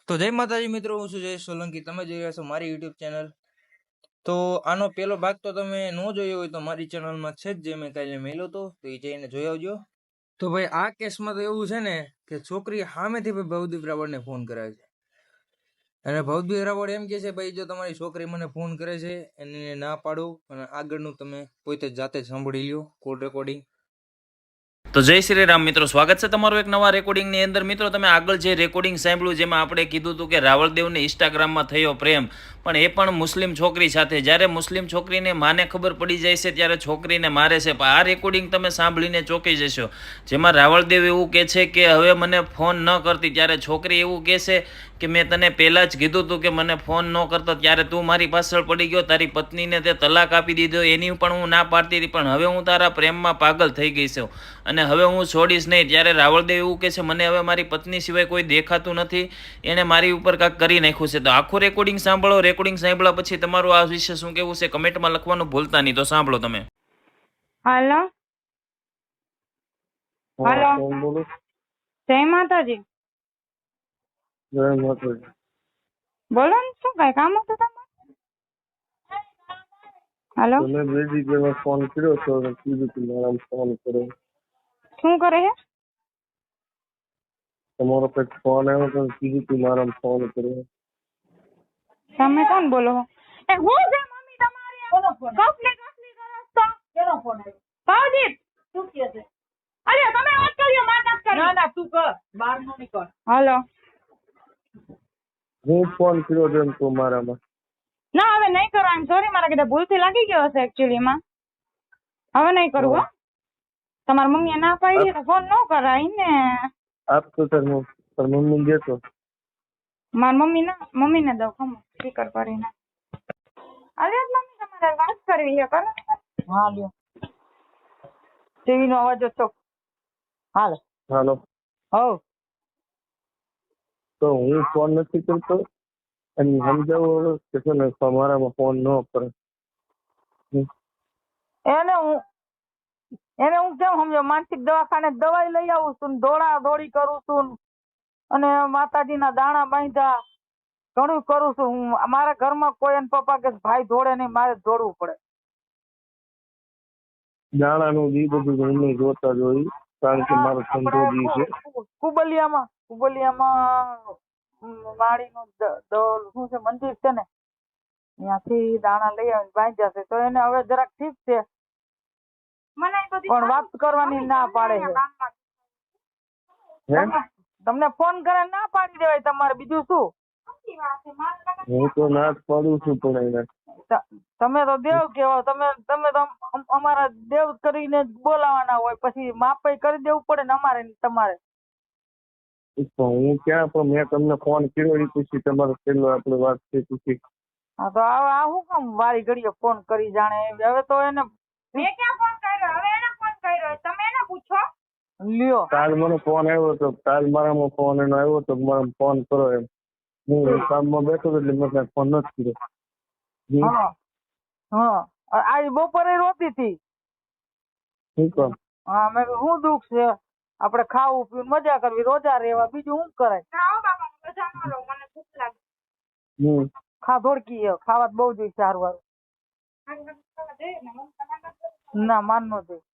તો જય માતાજી મિત્રો, હું છું જય સોલંકી. તમે જોઈ રહ્યા છો મારી યુટ્યુબ ચેનલ. તો આનો પહેલો ભાગ તો તમે ન જોયો હોય તો મારી ચેનલમાં છે જ, જે મેં કાલે મેલ્યો હતો, તો એ જઈને જોઈ આવજો. તો ભાઈ આ કેસમાં તો એવું છે ને કે છોકરી સામેથી ભાઈ ભવદીપ રાવળને ફોન કરાવે છે, અને ભવદીપ રાવળ એમ કે છે ભાઈ જો તમારી છોકરી મને ફોન કરે છે એને ના પાડો, અને આગળનું તમે પોતે જાતે જ સાંભળી લ્યો કોલ રેકોર્ડિંગ. તો જય શ્રી રામ મિત્રો, સ્વાગત છે તમારું એક નવા રેકોર્ડિંગની અંદર. મિત્રો તમે આગળ જે રેકોર્ડિંગ સાંભળ્યું જેમાં આપણે કીધું હતું કે રાવળદેવને ઇન્સ્ટાગ્રામમાં થયો પ્રેમ, પણ એ પણ મુસ્લિમ છોકરી સાથે. જ્યારે મુસ્લિમ છોકરીને માને ખબર પડી જાય છે ત્યારે છોકરીને મારે છે. પણ આ રેકોર્ડિંગ તમે સાંભળીને ચોંકી જશો, જેમાં રાવળદેવ એવું કહે છે કે હવે મને ફોન ન કરતી, ત્યારે છોકરી એવું કહે છે કે મેં તને પહેલાં જ કીધું હતું કે મને ફોન ન કરતો, ત્યારે તું મારી પાછળ પડી ગયો, તારી પત્નીને તે તલાક આપી દીધો, એની પણ હું ના પાડતી હતી, પણ હવે હું તારા પ્રેમમાં પાગલ થઈ ગઈ છું અને હવે હું છોડીશ નહીં. ત્યારે રાવળદેવ એવું કહે છે મને હવે મારી પત્ની સિવાય કોઈ દેખાતું નથી, એણે મારી ઉપર કાંઈક કરી નાખ્યું છે. તો આખું રેકોર્ડિંગ સાંભળો. રેકોર્ડિંગ સાંભળ્યા પછી તમારું આ વિશે શું કહેવું છે કમેન્ટમાં લખવાનું ભૂલતા નહીં. તો સાંભળો તમે. હાલો હાલો, જય માતાજી. બોલો ને, શું કઈ કામ હતું તમારે? હાલો, તમે બે જગ્યાએ ફોન કર્યો તો કીધું કે મારા ફોન કરો. શું કરે છે? તમારો કંઈક ફોન આવ્યો તો કીધું કે મારા ફોન કરો. તમે કોણ બોલો છો? એ હું છે મમ્મી તમારી? કફલી કરો તો કેનો ફોન આવ્યો? ભાવજીત શું કહે છે? અરે તમે વાત કર્યો, માર વાત કરી. ના ના તું કર, બાર નો નીકળ. હાલો, હું ફોન કર્યો તો એમ તો મારામાં. ના હવે નહીં કરો. આમ સોરી, મારા કીધા ભૂલથી લાગી ગયો હશે એકચ્યુઅલી માં. હવે નહીં કરું હો. તમારા મમ્મીએ ના પાડી તો ફોન ન કરાય ને. આપ તો તાર મમ્મી દેતો. મારા મમ્મીને દઉં, ખમો સ્પીકર કરીને. અરે મમ્મી તમારે વાત કરવી છે, કરો. હા લ્યો, ટીવી નો અવાજ ઓછો. હાલો હાલો, હો. તો હું ફોન નથી કરતો અને સમજાવો કે છે ને મારામાં ફોન ન કરે. એને હું કેમ સમજો? માનસિક દવાખાને દવાઈ લઈ આવું છું, દોડા દોડી કરું છું, અને માતાજીના દાણા બાંધ્યા, ઘણું કરું છું હું. મારા ઘરમાં કોઈ એને પપ્પા કે ભાઈ દોડે નહીં, મારે દોડવું પડે. દાણાનું દી બધું હું નહીં જોતા જોઈ, કારણ કે મારો ધંધો દી છે. કુબલિયામાં વાડીનું શું છે મંદિર છે ને, ત્યાંથી દાણા લઈ આવીને બાંધ્યા છે. તો એને હવે જરાક ઠીક છે, પણ વાત કરવાની ના પાડે છે. તમને ફોન કરે ના પાડી દેવાય તમારે, બીજું શું? હું તો ના જ પાડું છું, પણ એને તમે તો દેવ કેવો, તમે તો અમારા દેવ કરીને જ બોલાવાના હોય, પછી માપે કરી દેવું પડે ને અમારે ને તમારે. હું ક્યાં, પણ મેં તમને ફોન કર્યો એ પછી તમારો પેલો આપણે વાત થઈ પછી. હા તો આ શું કામ વારી ઘડીએ ફોન કરી જાણે? હવે તો એને મેં ક્યાં ફોન કર્યો? હવે એને ફોન કર્યો, તમે એને પૂછો. લ્યો, કાલ મને ફોન આવ્યો તો, કાલ મારામાં ફોન એનો આવ્યો તો મારા ફોન કરો એમ. હું કામમાં બેઠો હતો એટલે મેં ફોન નથી કર્યો. હા હા, આજ બપોરે રોતી હતી. શું કામ? હા, મેં શું દુઃખ છે? આપણે ખાવું પીવું મજા કરવી, રોજા રહેવા, બીજું શું કરાય? મને ભૂખ લાગે. ધોળકી ખાવા બહુ જોઈએ સારું વાળું. ના માન નો જોઈએ.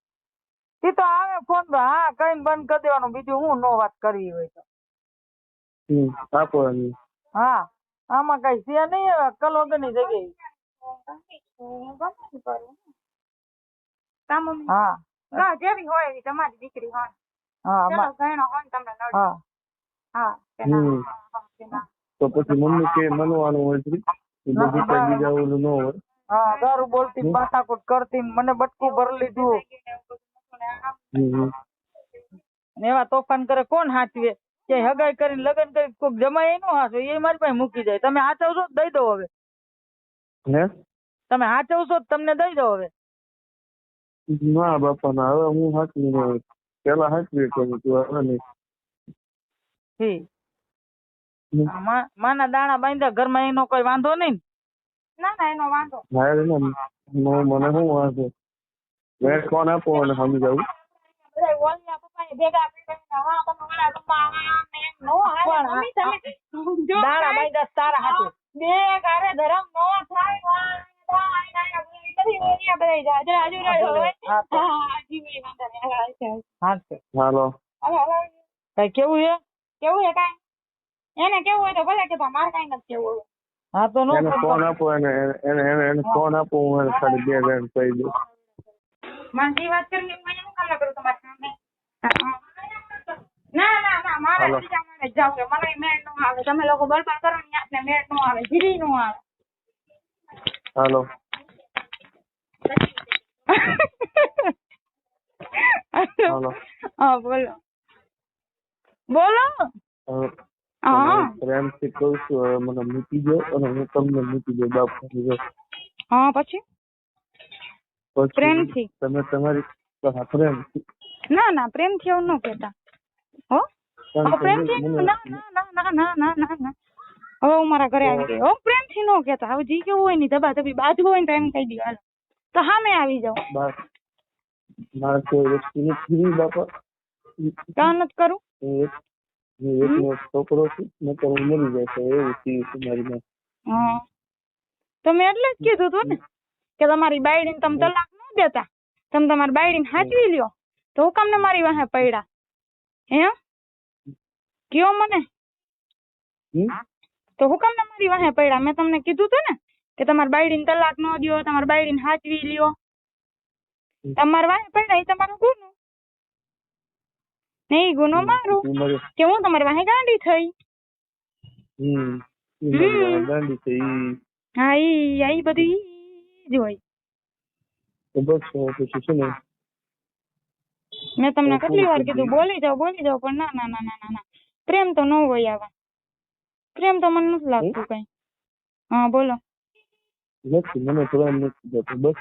એ તો આવે ફોન તો હા કઈ બંધ કરી દેવાનું, બીજું હું નો વાત કરવી હોય તો. આપો. હા, આમાં કઈ છે નહીં, કલ વગરની જગ્યાએ. હા જેવી હોય એવી તમારી દીકરી હોય. હા ગણો હોય તમને નડે. હા હા, તો પછી મમ્મી કે મનવાનું હોય છે, બધું કઈ બીજા ઓલું ન હોય. હા, દારૂ બોલતી, માથાકૂટ કરતી, મને બટકું ભરી લીધું, એવા તોફાન કરે કોણ હાચવે? કે હગાઈ કરીને લગ્ન કરી કોઈક જમાય નો હાચવે, એ મારી પાસે મૂકી જાય. તમે હાચવશો દઈ દો હવે. હે, તમે હાચવશો તમને દઈ દો હવે. ના બાપા ના, હવે હું હાચવી ન હોય. પેલા હાચવી કરું તું, હવે નહીં. માના દાણા બાંધ્યા ઘરમાં, એનો કોઈ વાંધો નહીં. ના ના એનો વાંધો મને શું વાંધો? મેં ફોન આપો અને સમજાવું. ભેગા કરીને હા તમે ઓલા રૂમમાં આમ ને એમ નો હાલે મમ્મી તમે જો દાણા બાંધ્યા છે તારા હાથે. બે ગારે ધરમ નો થાય હા છે. હાલો કઈ કેવું છે? કેવું હે કાંઈ એને કેવું હોય તો ભલે કે મારે કાંઈ નથી કેવું હવે. હા તો નો એને ફોન આપો, એને ફોન આપો, હું એને ખાલી 2 મિનિટ કહી દઉં. મને જે વાત કરવી હોય હું કામ કરું તમારી સામે? ના મારે હાલો. બીજા મારે જ જાવું છે. મને મેળ નો આવે. તમે લોકો બળબડ કરો ને આપને મેળ નો આવે, જીરી નો આવે. હાલો હાલો હા બોલો હવે હા હું પ્રેમથી કહું છું, હવે મને મૂકી દો અને હું તમને મૂકી દઉં બાપુ. હા પછી પછી પ્રેમથી? તમે તમારી પ્રેમથી. ના પ્રેમથી એવું ન કહેતા હો. કારણ હવે કે પ્રેમથી મને- ના હવે હું મારા ઘરે આવી ગઈ. હવે પ્રેમથી ન કહેતા. હવે જી કેવું હોય ને ધબાધબી બાજુ હોય ને તો એમ કહી દો હાલો તો સામે આવી જાઓ. મારે કોઈ વસ્તુ નથી બાપા. કાં નથી કરું. હું એકનો છોકરો છું, નકર હું મરી જાય છે એવું થયું છે મારી માં. હા તો મેં એટલે જ કીધું હતું ને કે તમારી બાયડીને તમે તલાક ન દેતા, તમે તમારી બાયડીને સાચવી લ્યો તો હું કામ ને મારી વાહે પડ્યા હે? કયો મને તો હું કામ ને મારી વાહે પડ્યા? મેં તમને કીધું હતું ને કે તમારી બાયડીને તલાક ન દ્યો, તમારી બાયડીને સાચવી લ્યો. તમારી વાહે પડ્યા એ તમારો ગુનો નહીં, ગુનો મારો કે હું તમારી વાહે ગાંડી થઈ. ગાંડી છે ઈ હા ઈ બધી જ હોય. તો બસ પછી શું ને મેં તમને કેટલી વાર કીધું બોલી જાઓ પણ ના પ્રેમ તો ન હોય આવા. પ્રેમ તો મને નથી લાગતું કઈ. હા બોલો. નથી, મને પ્રેમ નથી થતો. બસ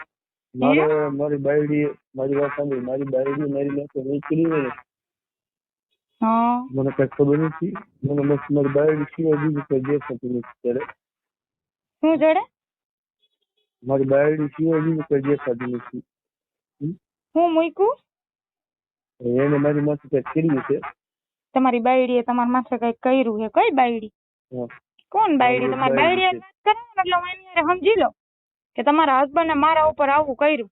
મારે મારી બાયડી, મારી વાત સાંભળી, મારી બાયડી મારી પાસે નીકળી હોય ને હા મને કઈ ખબર નથી. મને બસ મારી બાયડી સિવાય બીજું કઈ દેખાતું નથી ત્યારે. શું જડે? મારી બાયડી સિવાય બીજું કઈ દેખાતું નથી. હું મૂક્યું? એને મારી માથે કઈ કર્યું છે. તમારી બાયડીએ તમારા માથે કઈ કર્યું છે? કઈ બાયડી? હા. કોણ બાયડી? તમારી બાયડીએ વાત કરો ને એટલે હું એની હારે સમજી લો કે તમારા હસબન્ડે મારા ઉપર આવું કર્યું.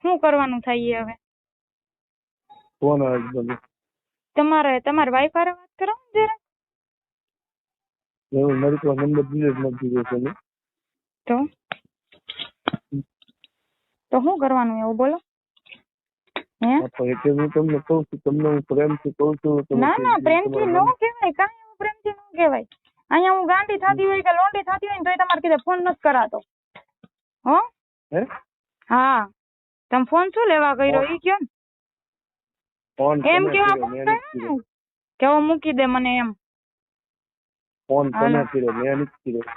શું કરવાનું થાય હવે? કોણ હસબન્ડ? તમારી વાઈફ હારે વાત કરો ને જરા. એવું મારી પાસે નંબર દીધો જ નથી દીધો છે ને. તો શું કરવાનું એવું બોલો? હે? એટલે હું તમને કહું છું, તમને હું પ્રેમથી કહું છું. ના પ્રેમથી ન કહેવાય. કાંઈ એવું પ્રેમથી ન કહેવાય. અહીંયા હું ગાંડી થતી હોય કે લોંડી થતી હોય ને તો તમારે કીધે ફોન નથી કરાતો. હો? હે? હા તમે ફોન શું લેવા કર્યો ઈ કયો ને. ફોન એમ તમે કેવા કર્યો, ફોન મેં નથી કર્યો કર્યો. ને કે હવે મૂકી દે મને એમ. ફોન તમે હાલો. કર્યો, મેં નથી કર્યો.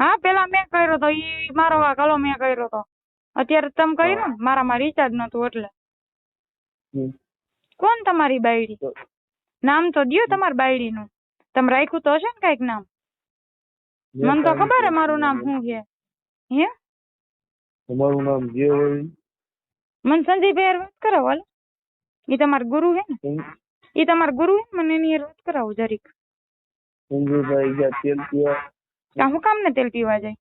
હા પેલા મેં કર્યો તો ઈ મારો વાકલો મેં કર્યો તો. અત્યારે તમે કર્યો ને મારામાં રિચાર્જ નતું એટલે. કોણ તમારી બાયડી? નામ તો દ્યો તમારી બાયડી નું. તમે રાખ્યું તો હશે ને કઈક નામ. મને તો ખબર હે મારું નામ શું છે. હે? તમારું નામ જે હોય મને સંજયભાઈ હારે વાત કરાવો હાલો. ઈ તમારા ગુરુ હે ને? ઈ તમારા ગુરુ હે ને? મને એની હારે વાત કરાવો જરીક. સંજયભાઈ ગયા તેલ પીવા. કા હું કામ ને તેલ પીવા જાય?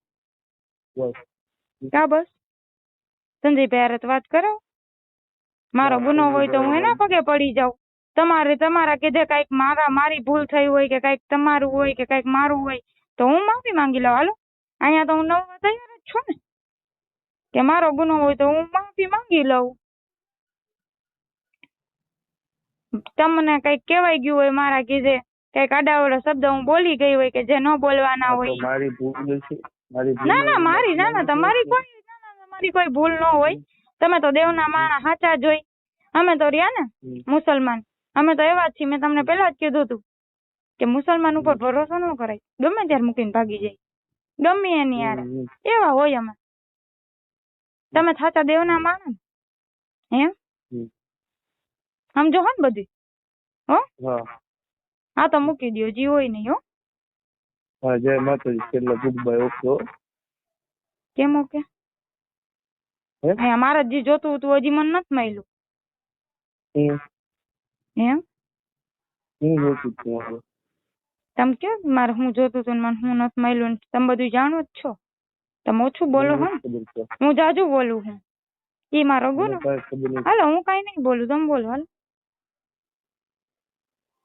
બસ. કા બસ? સંજયભાઈ હારે તો વાત કરાવો. મારો ગુનો હોય તો હું એના પગે પડી જાઉં. તમારા કીધે કઈક મારી ભૂલ થઈ હોય કે કઈક તમારું હોય કે કઈક મારું હોય તો હું માફી માંગી લઉં હાલો. અહીંયા તો હું નવવા તૈયાર જ છું ને કે મારો ગુનો હોય તો હું માફી માંગી લઉં. તમને કઈક કહેવાય ગયું હોય મારા કીધે, કઈક આડાવડો શબ્દ હું બોલી ગઈ હોય કે જે ન બોલવાના હોય. મારી ભૂલ છે. તમારી કોઈ ભૂલ ન હોય. તમે તો દેવના માણા સાચા જ હોય. અમે તો રહ્યા ને મુસલમાન, અમે તો એવા જ છીએ. મેં તમને પેલા જ કીધું હતું કે મુસલમાન ઉપર ભરોસો ન કરાય. ગમે ત્યારે મૂકીને ભાગી જાય, ગમે એની યાર એવા હોય અમે. તમે સાચા દેવના માણા હે? સમજો હો ને બધી? હો હા તો મૂકી દો જી હોય નહીં. હો હા જય માતાજી. છેલ્લા ગુડ બાય. ઓકે. કેમ ઓકે? મારે જે જોતું હતું હજી મને નથી મળ્યું. એમ હું જોતું જ છું હવે. તમે કે મારે હું જોતું હતું ને મને હું નથી મળ્યું ને તમે બધું જાણો જ છો. તમે ઓછું બોલો મને હો ને. નથી ખબર છે. હું જાજુ બોલું હું. ઈ મારો મને ગુનો. કાંઈ ખબર નથી. હાલો હું કઈ નહીં બોલું તમે બોલો હાલો.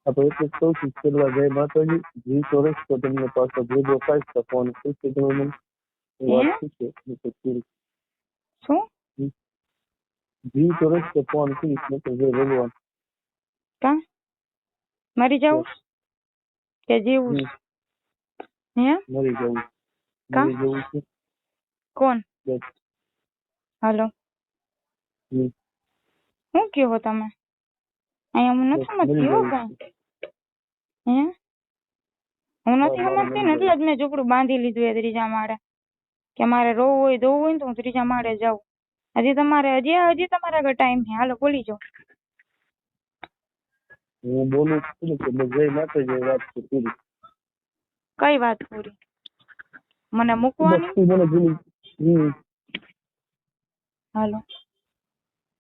આ તો એટલે જ કહું છું, છેલ્લા જય માતાજી, જીવતો રસ્તો તમને પાછો ભેગો થાય તો ફોન કરશે તમે મને. વાત શું છે? હું તો પૂરી. શું જીવતો રસ્તો ફોન કરીશ ને તો જય ભગવાન. કા મરી જાવું કે જીવું છે? હે મરી જવું. કા? મરી જવું છે. કોણ? બસ. હાલો હમ. શું કહો તમે? અહીંયા હું નથી બસ, સમજતી હો મરી જવું કઈ. હે હું નથી મારે સમજતી ને એટલે જ મેં ઝૂંપડું બાંધી લીધું એ ત્રીજા માળે કે મારે રોવું હોય ધોવું હોય ને તો હું ત્રીજા માળે જાઉં. હજી તમારે આગળ ટાઈમ છે. હાલો બોલી જાઓ. હું બોલું છું ને કે બસ જય માતાજી, વાત છે પૂરી. કઈ વાત પૂરી? મને મૂકવાની? બસ તું મને ભૂલી. હાલો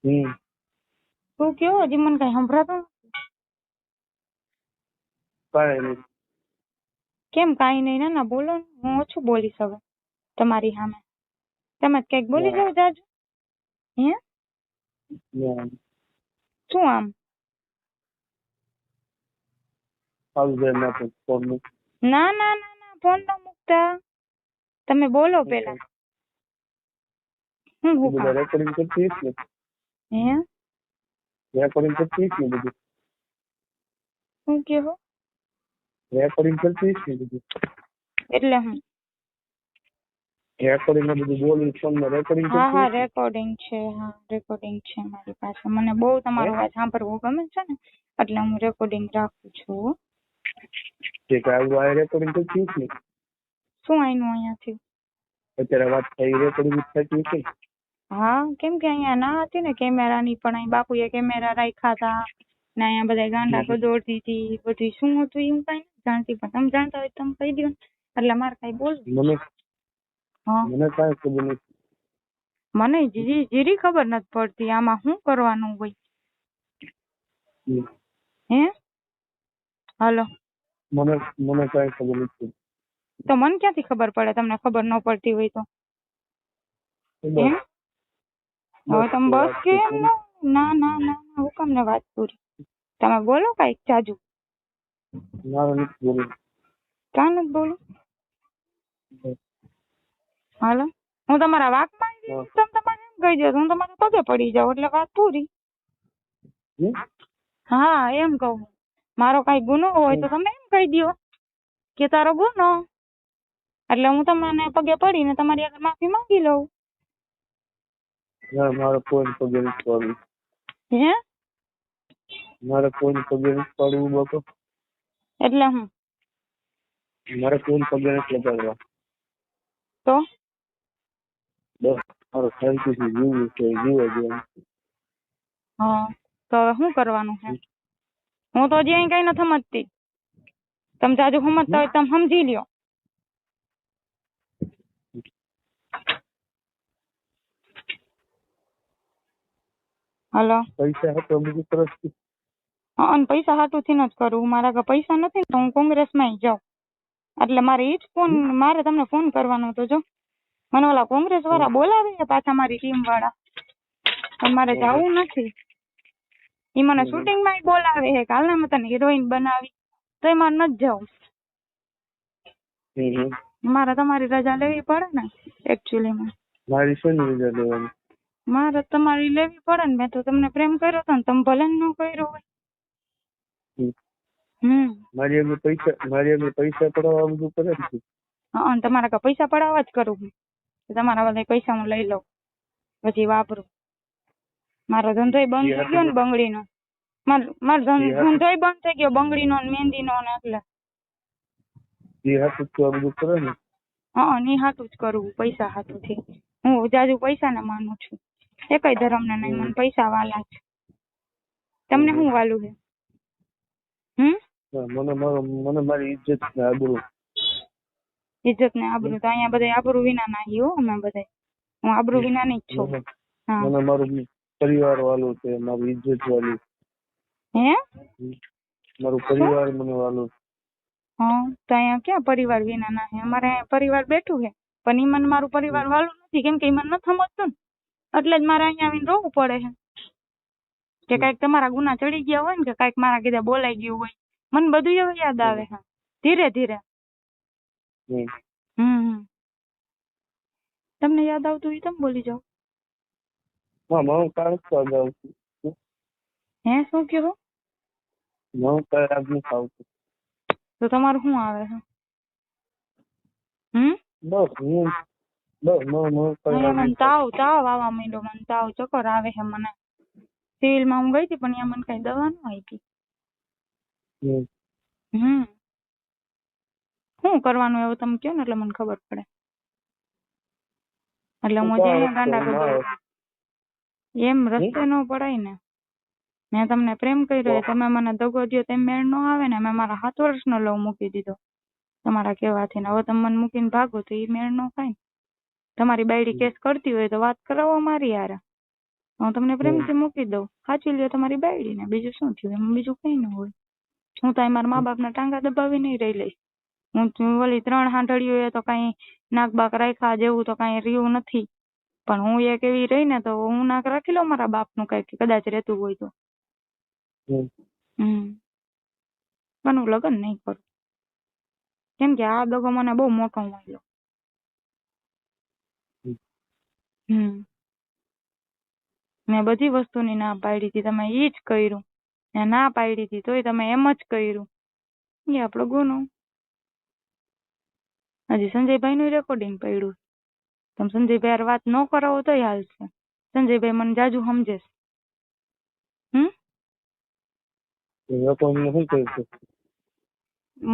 હમ. શું કયો? હજી મને કઈ સંભળાતું નથી. કાંઈ નહીં. કેમ કાંઈ નહીં? ના ના બોલો ને. હું ઓછું બોલીશ હવે તમારી સામે. તમે જ કઈક બોલી જાઓ જાજુ. હે ના. શું આમ? સારું જય માતાજી, ફોન મૂક. ના ના ના ના ફોન ન મૂકતા. તમે બોલો પેલા. હું તું બધા હુકામ? રેકોર્ડિંગ કરતી હશે ને? હે રેકોર્ડિંગ કરતી હશે ને બધું? શું કહો? રેકોર્ડિંગ કરતી હશે ને બધું? એટલે હું રેકોર્ડિંગ માં બધું બોલી ફોન માં રેકોર્ડિંગ હા કરતી હા હશે? રેકોર્ડિંગ છે. હા રેકોર્ડિંગ છે મારી પાસે. મને બહુ તમારો અવાજ સાંભળવો ગમે છે ને એટલે હું રેકોર્ડિંગ રાખું છું. જે કાંઈ આ રેકોર્ડિંગ કરતી હશે ને? શું આઈનું અહીંયાથી? અત્યારે વાત થઈ રેકોર્ડિંગ થતી હશે ને? હા કેમ કે અહીંયા ના હતી ને કેમેરાની પણ અહીં બાપુએ કેમેરા રાખ્યા હતા ને અહીંયા બધા ગાંડા ગદોડતી હતી બધી શું હતું એ હું કઈ નથી જાણતી પણ તમે જાણતા હોય તો તમે કહી દો ને એટલે મારે કઈ બોલવું. મને હા મને કાંઈ ખબર નથી. મને જીરી ખબર નથી પડતી આમાં શું કરવાનું હોય. હમ. હે હાલો મને કાંઈ ખબર નથી. તો મને ક્યાંથી ખબર પડે તમને ખબર ન પડતી હોય તો? હે હવે તમે બસ કે એમ ના ના ના ના હુકમ ને વાત પૂરી. તમે બોલો કઈક જાજુ. મારે નથી બોલવું. કાં નથી બોલું? હાલો હું તમારા વાકમાં આવી હા. જઈશ, તમે તમારે એમ કહી દો હું તમારા પગે પડી જાઉં એટલે વાત પૂરી. હમ? હા એમ કહું. મારો કઈ ગુનો હોય તો તમે એમ કહી દો કે તારો ગુનો એટલે હું તમને પગે પડીને તમારી આગળ માફી માંગી લઉં. ના, મારે કોઈને પગે નથી પાડવું. હે મારે કોઈને પગે નથી પાડવું બાપા. એટલે હું મારે કોઈને પગે નથી લગાડવા. તો બસ મારો શાંતિથી જીવવું છે, જીવવા દેવાનું. હા તો હવે શું કરવાનું છે? હું તો હજી અહીં કઈ નથી સમજતી. તમે જાજુ સમજતા હોય તમે સમજી લ્યો. હલો પૈસા હતો બધું સરસ છે. હા અને પૈસા હાટુથી ન જ કરું. મારા આગળ પૈસા નથી ને તો હું કોંગ્રેસમાં જાઉં. એટલે મારે ઈ જ ફોન મારે તમને ફોન કરવાનો હતો. જો મને ઓલા કોંગ્રેસ વાળા બોલાવે છે પાછા મારી ટીમ વાળા પણ મારે જવું નથી. ઈ મને શૂટિંગ માં બોલાવે છે કાલ ને મેં તને હિરોઈન બનાવી તો એ મારે નથી જવું. મારે તમારી રજા લેવી પડે ને એકચ્યુઅલી માં. મારી શેની રજા લેવાની? મારે તમારી લેવી પડે ને. મેં તો તમને પ્રેમ કર્યો હતો ને તમે ભલે ન કર્યો હોય. મારી આગળ પૈસા પડાવવા બધું કરે છે. હા અને તમારા કાંઈ પૈસા પડાવવા જ કરું હું. તમારા બધા પૈસા હું લઈ લઉં પછી વાપરું. મારો ધંધોય બંધ થઈ ગયો ને બંગડીનો. મારો ધંધોય બંધ થઈ ગયો બંગડીનો ને મહેંદીનો ને એટલે જે હાથું તો આ બધું કરે ને. હા ની હાથું જ કરવું પૈસા હાથુંથી. હું જાજુ પૈસા ને માનું છું. એકય ધર્મ ને નહીં. મને પૈસા વાલા છે. તમને શું વાલું છે? મને મારી ઇજ્જત ને આબરૂ. ઇજ્જત ને આબરૂ તો અહીંયા બધા આબરૂ વિના નાહી હો અમે બધા. હું આબરૂ વિના ની જ છું. હા મને મારું પરિવાર વાળું છે, મારી ઇજ્જત વાળી. હે મારું પરિવાર મને વાલું. હા તો અહીંયા ક્યાં પરિવાર વિના ના હે? અમારે અહીંયા પરિવાર બેઠું છે પણ ઈ મને મારું પરિવાર વાલું નથી, કેમ કે ઈ મને નથી સમજતું ને, એટલે જ મારે અહીંયા આવીને રોવું પડે છે કે કાંઈક તમારા ગુના ચડી ગયા હોય ને, કે કાંઈક મારા કીધે બોલાઈ ગયું હોય, મને બધું એવું યાદ આવે છે ધીરે ધીરે. હમ. હમ તમને યાદ આવતું હોય તમે બોલી જાઓ. મારું કાંઈ નથી આવતું. હે શું કીધું? મારું કાંઈ યાદ નથી આવતું. તો તમારું શું આવે છે? બસ મારું કાંઈ મને યાદ મને નથી તાવ આવવા માંડ્યો, મને તાવ ચક્કર આવે છે મને. સિવિલમાં હું ગઈ હતી પણ અહીંયા મને કઈ દવા ન આપી. આવતું. શું કરવાનું એવું તમે કહો ને એટલે મને ખબર પડે. એટલે હું જઈને ગાંડા ગોળ એમ રસ્તે ન પડાય ને. મેં તમને પ્રેમ કર્યો, તમે મને દગો દ્યો તેમ મેળ ન આવે ને. મેં મારા 7 વર્ષનો લવ મૂકી દીધો તમારા કહેવાથી ને હવે તમે મને મૂકીને ભાગો તો એ મેળ ન ખાય ને. તમારી બાયડી કેસ કરતી હોય તો વાત કરાવો મારી યાર, હું તમને પ્રેમથી મૂકી દઉં, સાચી લ્યો તમારી બાયડી ને, બીજું શું થયું એમાં? બીજું કઈ ન હોય. હું તો મારા મા બાપના ટાંગા દબાવી નહીં રહી લઈશ. હું ઓલી 3 હાંડળીઓ તો કઈ નાક બાક રાખ્યા જેવું તો કઈ રહ્યું નથી, પણ હું એક એવી રહી ને તો હું નાક રાખી લઉં મારા બાપનું કઈક કદાચ રહેતું હોય તો. પણ હું લગ્ન નહીં કરું, કેમ કે આ દગો મને બહુ મોટો મળ્યો. મેં બધી વસ્તુની ના પાડી હતી, તમે ઈ જ કર્યું. મેં ના પાડી હતી તોય તમે એમ જ કર્યું. એ આપણો ગુનો. હજી સંજયભાઈ નું રેકોર્ડિંગ પડ્યું. તમે સંજયભાઈ યાર વાત ન કરાવો તોય હાલશે. સંજયભાઈ મને જાજુ સમજે છે.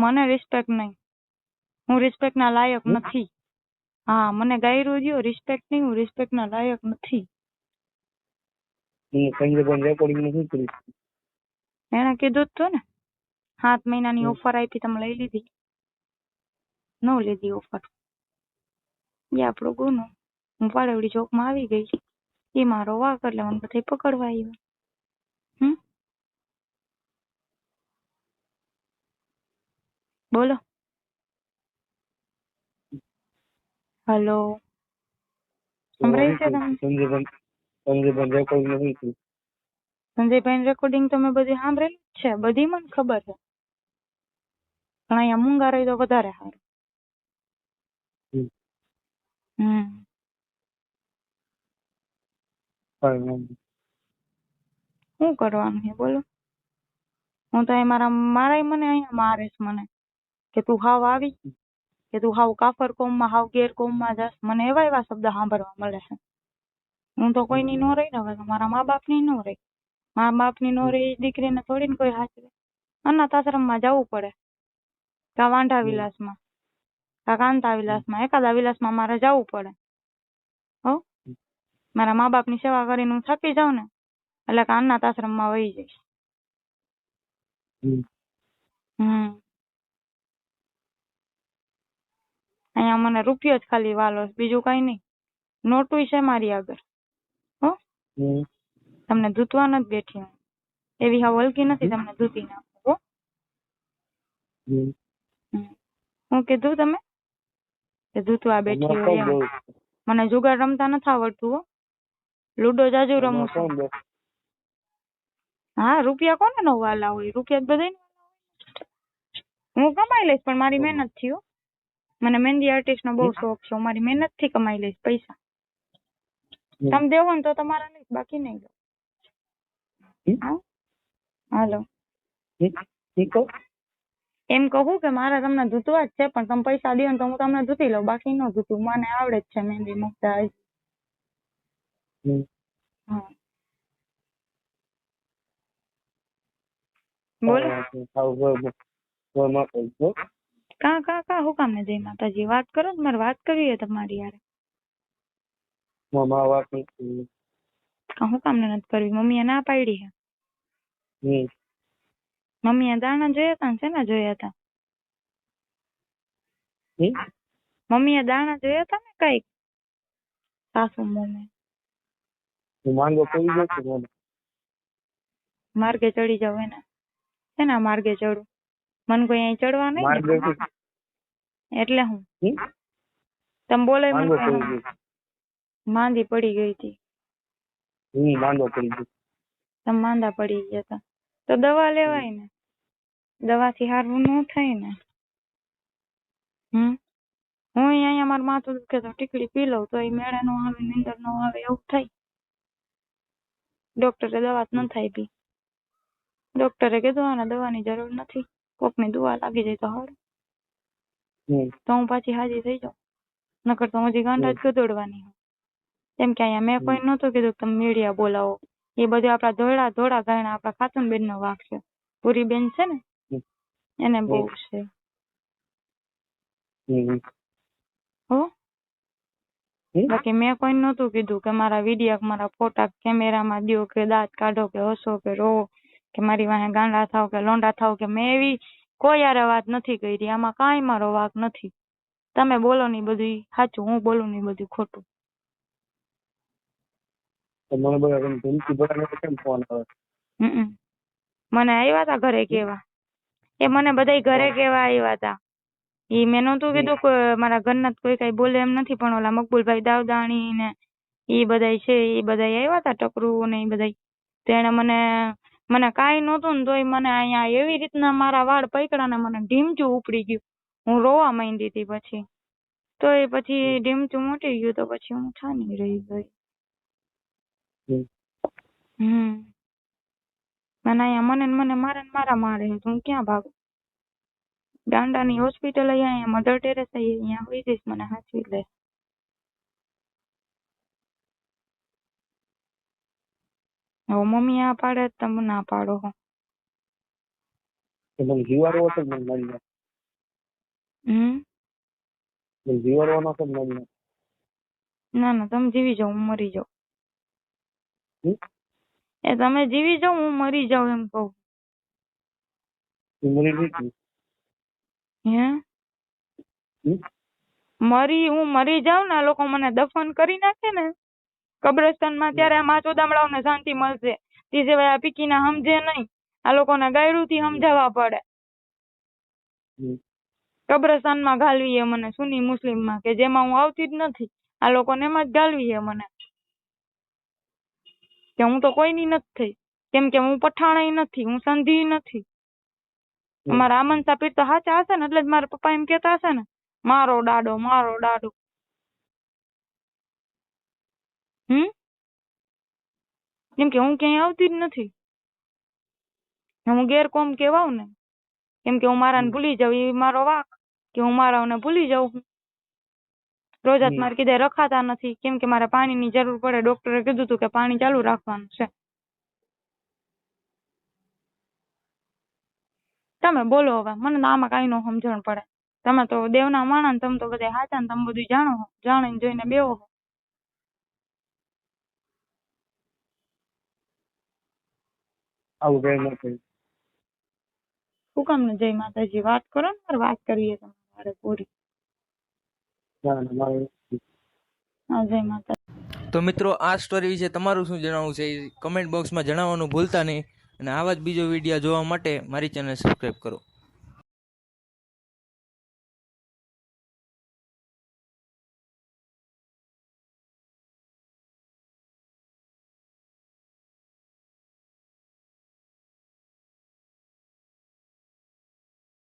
મને રિસ્પેક્ટ નહીં, હું રિસ્પેક્ટ ના લાયક નથી. હા મને ગાયરું દ્યો, રિસ્પેક્ટ નહીં, હું રિસ્પેક્ટ ના લાયક નથી. એને કીધું જ તો ને, 7 મહિનાની ઓફર આપી તમે લઈ લીધી? ન લીધી ઓફર, એ આપણો ગુનો. હું પાડેવડી ચોકમાં આવી ગઈ, એ મારો વાક, એટલે મને બધા પકડવા આવ્યા. બોલો. હલો સંભળાય છે તમને? સંજયભાઈ રેકોર્ડિંગ તમે બધી સાંભળેલી જ છે, બધી મને ખબર છે, પણ અહીંયા મૂંગા રહી તો વધારે સારું. શું કરવાનું છે બોલો? હું તો મારા મને અહીંયા મારે છે મને, કે તું હાવ આવી, કે તું હાવ કાફર કોમમાં, હાવ ગેર કોમમાં જાસ. મને એવા શબ્દ સાંભળવા મળે છે. હું તો કોઈની નો રહી ને, હવે મારા મા બાપની નો રહી. મા બાપની નો રહી દીકરીને થોડીને કોઈ હાચવે. અનાથ આશ્રમમાં જવું પડે, કા વાંઢા વિલાસમાં, કા કાંતા વિલાસમાં, એકાદા વિલાસમાં મારે જવું પડે. હો મારા મા બાપની સેવા કરીને હું થાકી જાઉં ને, એટલે કે અનાથ આશ્રમમાં વહી જઈશ. અહીંયા મને રૂપિયો જ ખાલી વાલો, બીજું કઈ નહીં. નોટું છે મારી આગળ. હો તમને ધૂતવા નથી બેઠી હું, એવી હા વલકી નથી તમને ધૂતી નાખું. હો હું કીધું તમે કે ધૂતવા બેઠી હોય એમ? મને જુગાર રમતા નથી આવડતું. હો લૂડો જાજુ રમું છું. હા રૂપિયા કોને નો વાલા હોય, રૂપિયા બધા હું કમાઈ લઈશ, પણ મારી મહેનત થી. હો મને મહેંદી આર્ટિસ્ટ નો બહુ શોખ છે, મારી મહેનત થી કમાઈ લઈશ પૈસા. તમે દેવો ને તો તમારા લઈશ, બાકી નહીં દો. હાલો એમ કહું કે મારે તમને ધૂતવા જ છે, પણ તમે પૈસા દો ને તો હું તમને ધૂતી લઉં, બાકી ન ધૂતું. મને આવડે જ છે મહેંદી મૂકતા. બોલો કા હું કામ ને જય માતાજી વાત કરો, મારે વાત કરવી છે તમારી યાર. હું કામ ને નથી કરવી? મમ્મીએ ના પાડી છે. મમ્મીએ દાણા જોયા હતા ને શેના જોયા હતા? મમ્મીએ દાણા જોયા હતા ને કઈક સાસુ મમ્મી. માર્ગે ચડી જાવ એના એના માર્ગે ચડું મને કોઈ અહીં ચડવા નહીં માર્ગ ને. એટલે હું તમે બોલો મને માંદો કઈ પડી નહીં. માંદી પડી ગઈ હતી. ગયો માંદો પડી ગયો. તમે માંદા પડી ગયા હતા તો દવા લેવાય ને. દવાથી સારું ન થાય ને. હું અહીંયા મારું માથું દુખે તો ટીકડી પી લઉં તો એ મેળે નો આવે નીંદર નો આવે એવું થાય. ડોક્ટરે દવા જ ન થાય પી. ડોક્ટરે કીધું આને દવાની જરૂર નથી કોકની દવા લાગી જાય તો સારું. તો હું પાછી હાજી થઈ જાઉં નકર તો હજી ગાંડા જ ગદોડવાની. કેમ કે અહીંયા મેં કોઈ નહોતું કીધું કે તમે મીડિયા બોલાવો. એ બધું આપડા ધોળા ધોળા ગાયણા આપડા ખાતુન બેન નો વાક છે. પૂરી બેન છે ને એને બહુ છે. હો બાકી મેં કોઈ નહોતું કીધું કે મારા વિડીયો મારા ફોટા કેમેરામાં દ્યો કે દાંત કાઢો કે હસો કે રોવો કે મારી વાહે ગાંડા થાવ કે લોંડા થાવ કે મેં એવી કોઈ યારે વાત નથી કરી. આમાં કાંઈ મારો વાક નથી. તમે બોલો ને બધું સાચું હું બોલું ને બધું ખોટું. મને બધા ધમકી ભરાને કેમ ફોન આવે? મને આવ્યા તા ઘરે કેવા. એ મને બધા ઘરે કેવા આવ્યા તા. ઈ મેં નહોતું કીધું કે મારા ઘરના કોઈ કઈ બોલે એમ નથી પણ ઓલા મકબૂલભાઈ દાવદાણી ને ઈ બધાય છે ઈ બધાય આવ્યા તા ટકરું ને ઈ બધાય. તેને મને કાંઈ નહોતું ને તોય મને અહીંયા એવી રીતના મારા વાળ પકડ્યા ને મને ઢીમચું ઉપડી ગયું. હું રોવા માંડી હતી પછી તો એ પછી ઢીમચું મોટી ગયું તો પછી હું છાની રહી ગઈ. મને અહીંયા મને મારે ને મારા મારે તો હું ક્યાં ભાગું. ગાંડાની હોસ્પિટલ અહીંયા મધર ટેરેસ અહીંયા હોઈ જઈશ મને સાચવી લે. હવે મમ્મી આ પાડે તમે ના પાડો હો. મને જીવાડવો હતો મને મળી જાય. જીવાડવાનો હતો મળી જાય. ના ના તમે જીવી જાઓ હું મરી જાઉં. એ તમે જીવી જાઓ હું મરી જાઉં એમ કહું. મરી ગઈ હે હું મરી જાઉં ને આ લોકો મને દફન કરી નાખે ને કબ્રસ્તાનમાં ત્યારે આ માચોદામડાઓને શાંતિ મળશે. તે સિવાય આ પીકીના સમજે નહીં. આ લોકોને ગાયડુંથી સમજાવવા પડે. કબ્રસ્તાનમાં ઘાલવી મને સુન્ની મુસ્લિમમાં કે જેમાં હું આવતી જ નથી. આ લોકોને એમાં જ ઘાલવી મને કે હું તો કોઈની નથી થઈ. કેમ કે હું પઠાણ નથી હું સંધી નથી. મારા આમન સાપીર તો સાચા હશે ને એટલે જ મારા પપ્પા એમ કેતા હશે ને મારો ડાડો મારો ડાડો. કેમ કે હું ક્યાંય આવતી જ નથી. હું ગેરકોમ કેવાઉં ને કેમ કે હું મારાને ભૂલી જાઉં એ મારો વાક કે હું મારાને ભૂલી જાઉં. રોજાત મારે કીધે રખાતા નથી કેમ કે મારે પાણીની જરૂર પડે. ડોક્ટરે કીધું હતું કે પાણી ચાલુ રાખવાનું છે. તમે બોલો હવે મને આમાં કઈ નો સમજણ પડે. તમે તો દેવના માણા ને તમે તો બધા સાચા ને તમે બધું જાણો છો. જાણીને જોઈને બેહો છો. આવું કઈ નથી. શું કામ ને જય માતાજી વાત કરો ને મારે વાત કરીએ તમારે પૂરી. હા જય માતા. તો મિત્રો આ સ્ટોરી વિશે તમારું શું જણાવવું છે એ કમેન્ટ બોક્સમાં જણાવવાનું ભૂલતા નહીં અને આવા જ બીજો વિડીયો જોવા માટે મારી ચેનલ સબસ્ક્રાઈબ કરો.